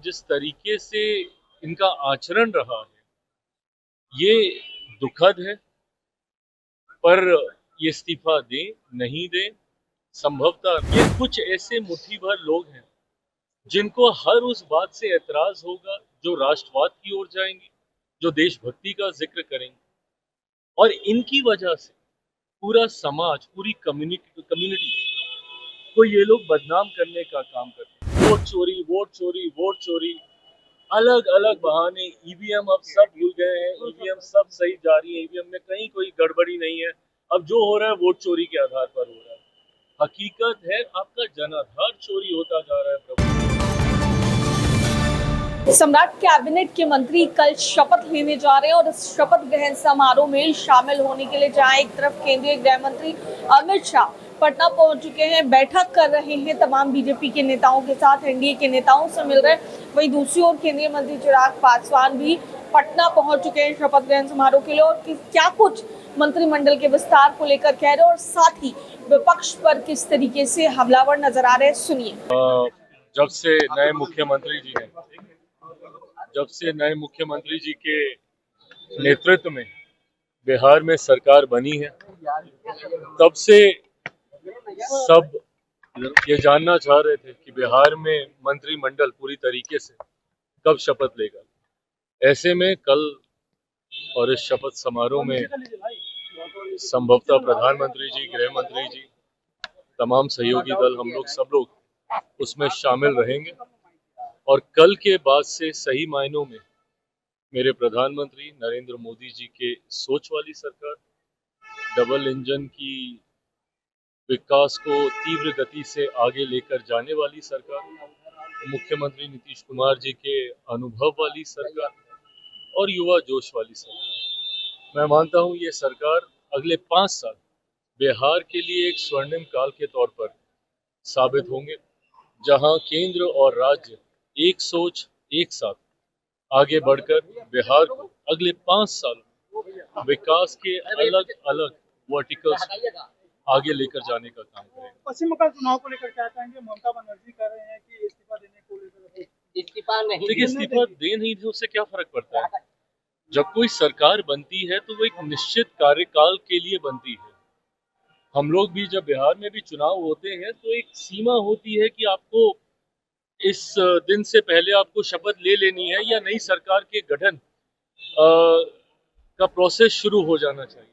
जिस तरीके से इनका आचरण रहा है ये दुखद है, पर ये इस्तीफा दें नहीं दें, संभवतः ये कुछ ऐसे मुट्ठी भर लोग हैं जिनको हर उस बात से एतराज होगा जो राष्ट्रवाद की ओर जाएंगे, जो देशभक्ति का जिक्र करेंगे, और इनकी वजह से पूरा समाज, पूरी कम्युनिटी को ये लोग बदनाम करने का काम करते हैं। वोट चोरी, वोट चोरी, वोट चोरी, अलग अलग बहाने। ईवीएम अब सब भूल गए हैं, ईवीएम सब सही जा रही है, ईवीएम में कहीं कोई गड़बड़ी नहीं है। अब जो हो रहा है वोट चोरी के आधार पर हो रहा है। हकीकत है आपका जनाधार चोरी होता जा रहा है प्रभु। सम्राट कैबिनेट के मंत्री कल शपथ लेने जा रहे हैं और इस शपथ ग्रहण समारोह में शामिल होने के लिए जहां एक तरफ केंद्रीय गृह मंत्री अमित शाह पटना पहुंच चुके हैं, बैठक कर रहे हैं, तमाम बीजेपी के नेताओं के साथ एनडीए के नेताओं से मिल रहे हैं, वहीं दूसरी ओर केंद्रीय मंत्री चिराग पासवान भी पटना पहुंच चुके हैं शपथ ग्रहण समारोह के लिए। और क्या कुछ मंत्रिमंडल के विस्तार को लेकर कह रहे हैं और साथ ही विपक्ष पर किस तरीके से हमलावर नजर आ रहे हैं, सुनिए। जब से नए मुख्यमंत्री जी के नेतृत्व में बिहार में सरकार बनी है, तब से सब ये जानना चाह रहे थे कि बिहार में मंत्रिमंडल पूरी तरीके से कब शपथ लेगा। ऐसे में कल और इस शपथ समारोह में संभवतः प्रधानमंत्री जी, गृह मंत्री जी, तमाम सहयोगी दल, हम लोग सब लोग उसमें शामिल रहेंगे। और कल के बाद से सही मायनों में मेरे प्रधानमंत्री नरेंद्र मोदी जी के सोच वाली सरकार, डबल इंजन की विकास को तीव्र गति से आगे लेकर जाने वाली सरकार, मुख्यमंत्री नीतीश कुमार जी के अनुभव वाली सरकार और युवा जोश वाली सरकार, मैं मानता हूं ये सरकार अगले 5 साल बिहार के लिए एक स्वर्णिम काल के तौर पर साबित होंगे, जहां केंद्र और राज्य एक सोच, एक साथ आगे बढ़कर बिहार को अगले 5 साल विकास के अलग अलग वर्टिकल्स आगे लेकर जाने का काम करेंगे। पश्चिम बंगाल चुनाव को लेकर क्या कहेंगे? ममता बनर्जी कह रहे हैं कि इस्तीफा देने को लेकर इस्तीफा दे नहीं दे उससे क्या फर्क पड़ता है। जब कोई सरकार बनती है तो वो एक निश्चित कार्यकाल के लिए बनती है। हम लोग भी जब बिहार में भी चुनाव होते हैं तो एक सीमा होती है कि आपको इस दिन से पहले आपको शपथ ले लेनी है या नई सरकार के गठन का प्रोसेस शुरू हो जाना चाहिए।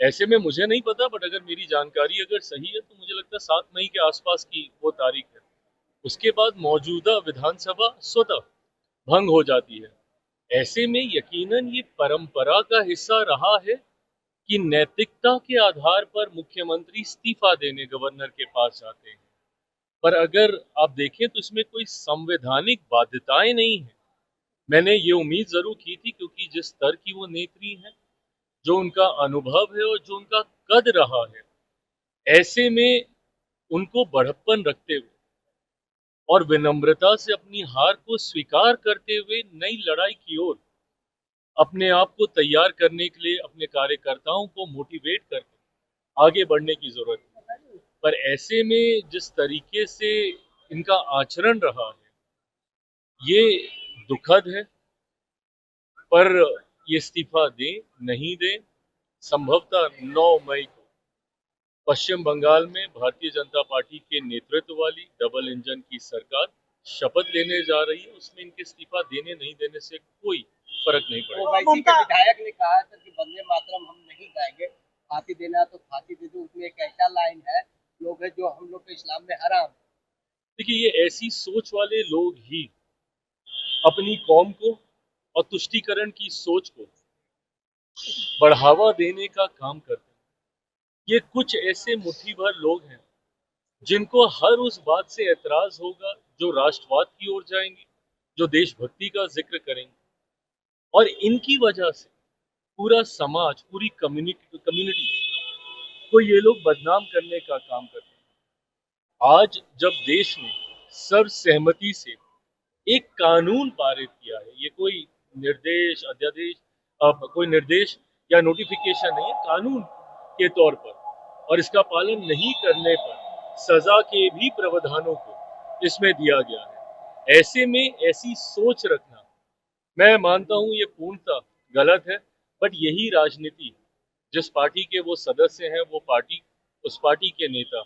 ऐसे में मुझे नहीं पता, बट अगर मेरी जानकारी अगर सही है तो मुझे लगता है 7 मई के आसपास की वो तारीख है। उसके बाद मौजूदा विधानसभा स्वतः भंग हो जाती है। ऐसे में यकीनन ये परंपरा का हिस्सा रहा है कि नैतिकता के आधार पर मुख्यमंत्री इस्तीफा देने गवर्नर के पास जाते हैं, पर अगर आप देखें तो इसमें कोई संवैधानिक बाध्यताएं नहीं है। मैंने ये उम्मीद जरूर की थी, क्योंकि जिस स्तर की वो नेत्री हैं, जो उनका अनुभव है और जो उनका कद रहा है, ऐसे में उनको बढ़प्पन रखते हुए और विनम्रता से अपनी हार को स्वीकार करते हुए नई लड़ाई की ओर अपने आप को तैयार करने के लिए अपने कार्यकर्ताओं को मोटिवेट करके आगे बढ़ने की जरूरत है। पर ऐसे में जिस तरीके से इनका आचरण रहा है ये दुखद है, पर ये इस्तीफा दें नहीं दें, संभवतः 9 मई को पश्चिम बंगाल में भारतीय जनता पार्टी के नेतृत्व वाली डबल इंजन की सरकार शपथ लेने जा रही है। उसमें इनके इस्तीफा देने नहीं देने से कोई फर्क नहीं पड़ेगा। ओवैसी के विधायक ने कहा था कि वंदे मातरम हम नहीं गाएंगे, फांसी देना तो फांसी दे दो। उसमें एक ऐसा लाइन है, लोग है जो हम लोग के इस्लाम में हराम। देखिए, ये ऐसी सोच वाले लोग ही अपनी कौम को और तुष्टीकरण की सोच को बढ़ावा देने का काम करते हैं। ये कुछ ऐसे मुट्ठी भर लोग हैं जिनको हर उस बात से एतराज होगा जो राष्ट्रवाद की ओर जाएंगे, जो देशभक्ति का जिक्र करेंगे, और इनकी वजह से पूरा समाज, पूरी कम्युनिटी को ये लोग बदनाम करने का काम करते हैं। आज जब देश ने सर्वसहमति से एक कानून पारित किया है, ये कोई निर्देश, अध्यादेश, कोई निर्देश या नोटिफिकेशन नहीं है, कानून के तौर पर, और इसका पालन नहीं करने पर सजा के भी प्रावधानों को इसमें दिया गया है। ऐसे में ऐसी सोच रखना, मैं मानता हूं ये पूर्णतः गलत है। बट यही राजनीति, जिस पार्टी के वो सदस्य हैं, वो पार्टी, उस पार्टी के नेता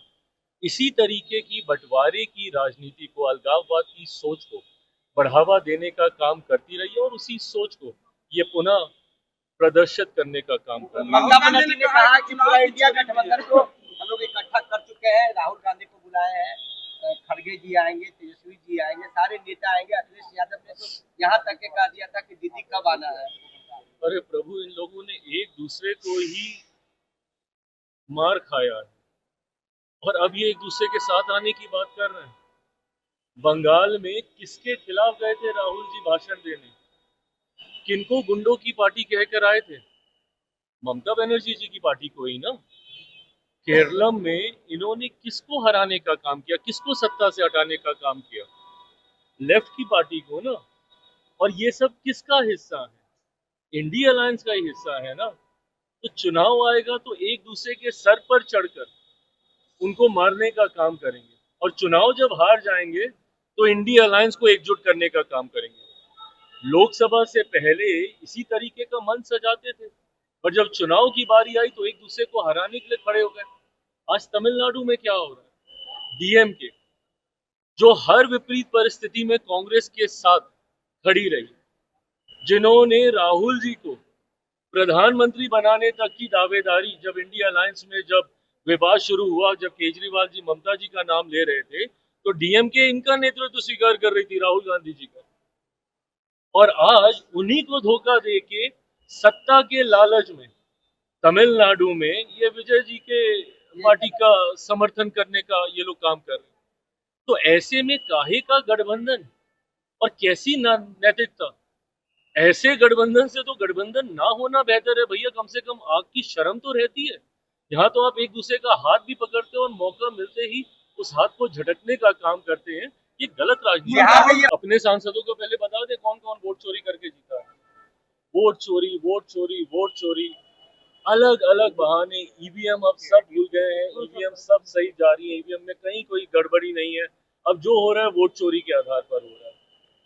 इसी तरीके की बंटवारे की राजनीति को, अलगाववाद की सोच को बढ़ावा देने का काम करती रही है और उसी सोच को ये पुनः प्रदर्शित करने का काम कर रही है। ममता बनर्जी ने कहा कि पूरा इंडिया गठबंधन को हम लोग इकट्ठा कर चुके हैं, राहुल गांधी को बुलाए हैं, खड़गे जी आएंगे, तेजस्वी जी आएंगे, सारे नेता आएंगे। अखिलेश यादव ने तो यहाँ तक के कह दिया था कि दीदी कब आना है। अरे प्रभु, इन लोगों ने एक दूसरे को ही मार खाया है और अब ये एक दूसरे के साथ आने की बात कर रहे हैं। बंगाल में किसके खिलाफ गए थे राहुल जी भाषण देने? किनको गुंडों की पार्टी कहकर आए थे? ममता बनर्जी जी की पार्टी को ही ना। केरलम में इन्होंने किसको हराने का काम किया, किसको सत्ता से हटाने का काम किया? लेफ्ट की पार्टी को ना। और ये सब किसका हिस्सा है? इंडिया अलायंस का ही हिस्सा है ना। तो चुनाव आएगा तो एक दूसरे के सर पर चढ़कर उनको मारने का काम करेंगे, और चुनाव जब हार जाएंगे तो इंडिया अलायंस को एकजुट करने का काम करेंगे। लोकसभा से पहले इसी तरीके का मन सजाते थे, और जब चुनाव की बारी आई तो एक दूसरे को हराने के लिए खड़े हो गए। आज तमिलनाडु में क्या हो रहा है? डीएमके, जो हर विपरीत परिस्थिति में कांग्रेस के साथ खड़ी रही, जिन्होंने राहुल जी को प्रधानमंत्री बनाने तक की दावेदारी, जब इंडिया अलायंस में जब विवाद शुरू हुआ, जब केजरीवाल जी ममता जी का नाम ले रहे थे, तो डीएमके इनका नेतृत्व स्वीकार कर रही थी, राहुल गांधी जी का। और आज उन्हीं को धोखा देके सत्ता के लालच में तमिलनाडु में ये विजय जी के पार्टी का समर्थन करने का ये लोग काम कर रहे हैं। तो ऐसे में काहे का गठबंधन और कैसी नैतिकता? ऐसे गठबंधन से तो गठबंधन ना होना बेहतर है भैया। कम से कम आग की शर्म तो रहती है। यहाँ तो आप एक दूसरे का हाथ भी पकड़ते हो और मौका मिलते ही उस हाथ को झटकने का काम करते हैं। ये गलत राजनीति है। अपने सांसदों को पहले बता दे कौन कौन वोट चोरी करके जीता है। वोट चोरी, वोट चोरी, वोट चोरी, अलग अलग बहाने। ईवीएम अब सब भूल गए हैं, ईवीएम सब सही जा रही है, ईवीएम में कहीं कोई गड़बड़ी नहीं है। अब जो हो रहा है वोट चोरी के आधार पर हो रहा है।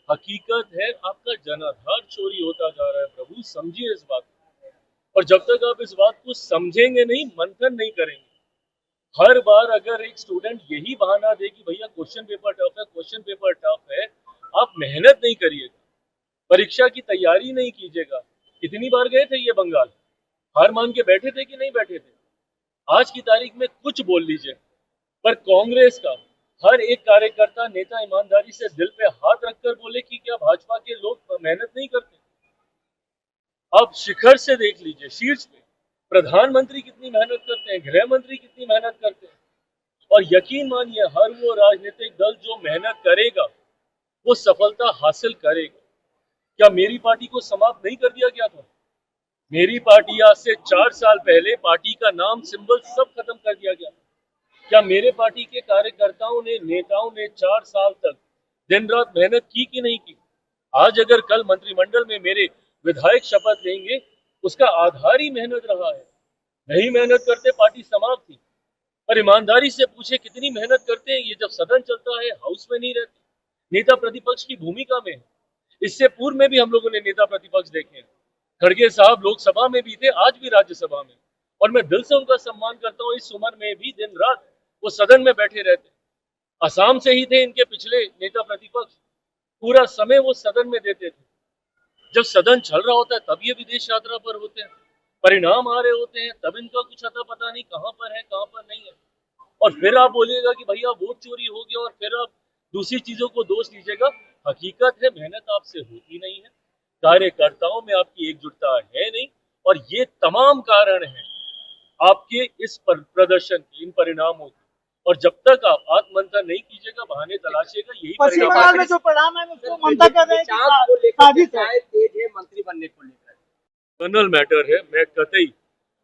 हकीकत है आपका जनाधार चोरी होता जा रहा है। प्रभु समझिए इस बात को। और जब तक आप इस बात को समझेंगे नहीं, मंथन नहीं करेंगे, हर बार अगर एक स्टूडेंट यही बहाना दे कि भैया क्वेश्चन पेपर टफ है, क्वेश्चन पेपर टफ है, आप मेहनत नहीं करिएगा, परीक्षा की तैयारी नहीं कीजिएगा। कितनी बार गए थे ये बंगाल? हार मान के बैठे थे कि नहीं बैठे थे? आज की तारीख में कुछ बोल लीजिए, पर कांग्रेस का हर एक कार्यकर्ता, नेता ईमानदारी से दिल पे हाथ रखकर बोले कि क्या भाजपा के लोग मेहनत नहीं करते? अब शिखर से देख लीजिए, शीर्ष पे प्रधानमंत्री कितनी मेहनत करते हैं, गृह मंत्री कितनी मेहनत करते हैं। और यकीन मानिए हर वो राजनीतिक दल जो मेहनत करेगा वो सफलता हासिल करेगा। क्या मेरी पार्टी को समाप्त नहीं कर दिया गया था? मेरी पार्टी आज से 4 साल पहले पार्टी का नाम, सिंबल सब खत्म कर दिया गया। क्या मेरे पार्टी के कार्यकर्ताओं ने, नेताओं ने 4 साल तक दिन रात मेहनत की कि नहीं की? आज अगर कल मंत्रिमंडल में मेरे विधायक शपथ लेंगे, उसका आधार ही मेहनत रहा है। नहीं मेहनत करते पार्टी समाप्त थी। पर ईमानदारी से पूछे कितनी मेहनत करते हैं ये जब सदन चलता है, हाउस में नहीं रहते, नेता प्रतिपक्ष की भूमिका में है। इससे पूर्व में भी हम लोगों ने नेता प्रतिपक्ष देखे हैं। खड़गे साहब लोकसभा में भी थे, आज भी राज्यसभा में, और मैं दिल से उनका सम्मान करता हूँ। इस उम्र में भी दिन रात वो सदन में बैठे रहते। असम से ही थे इनके पिछले नेता प्रतिपक्ष, पूरा समय वो सदन में देते थे। जब सदन चल रहा होता है तब ये विदेश यात्रा पर होते हैं, परिणाम आ रहे होते हैं तब इनका कुछ अता पता नहीं कहाँ पर है, कहाँ पर नहीं है। और फिर आप बोलिएगा कि भैया वोट चोरी हो गया, और फिर आप दूसरी चीजों को दोष दीजिएगा। हकीकत है मेहनत आपसे होती नहीं है, कार्यकर्ताओं में आपकी एकजुटता है नहीं, और ये तमाम कारण हैं आपके इस प्रदर्शन के, इन परिणामों के। और जब तक आप आत्ममंथन नहीं कीजिएगा, बहाने तलाशिएगा, यही पश्चिम परिणाम बंगाल में जो परिणाम है उसको ममता कर रहे हैं कि साजिश है। तेज है मंत्री बनने को लेकर। पर्सनल मैटर है। मैं कतई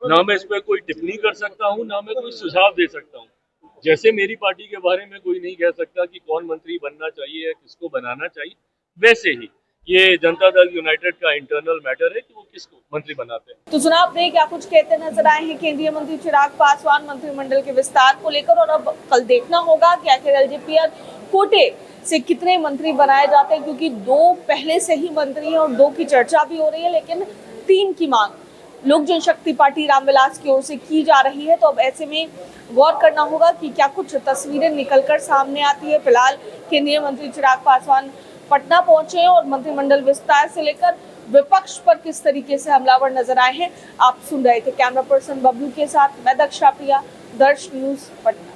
ना मैं इस पर कोई टिप्पणी कर सकता हूँ, ना मैं कोई सुझाव दे सकता हूँ। जैसे मेरी पार्टी के बारे में कोई नहीं कह सकता कि कौन मंत्री बनना चाहिए या किसको बनाना चाहिए, वैसे ही ये जनता दल यूनाइटेड का इंटरनल मैटर है कि वो किसको मंत्री बनाते हैं। तो सुना आपने क्या कुछ कहते नजर आए हैं केंद्रीय मंत्री चिराग पासवान मंत्रिमंडल के विस्तार को लेकर, और अब कल देखना होगा कि आखिर एलजेपीआर कोटे से कितने मंत्री बनाए जाते हैं, क्योंकि 2 पहले से ही मंत्री हैं और 2 की चर्चा भी हो रही है, लेकिन 3 की मांग लोक जनशक्ति पार्टी रामविलास की ओर से की जा रही है। तो अब ऐसे में गौर करना होगा कि क्या कुछ तस्वीरें निकलकर सामने आती है। फिलहाल केंद्रीय मंत्री चिराग पासवान पटना पहुंचे हैं और मंत्रिमंडल विस्तार से लेकर विपक्ष पर किस तरीके से हमलावर नजर आए हैं आप सुन रहे थे। कैमरा पर्सन बबलू के साथ मैं दक्षा प्रिया, दर्श न्यूज पटना।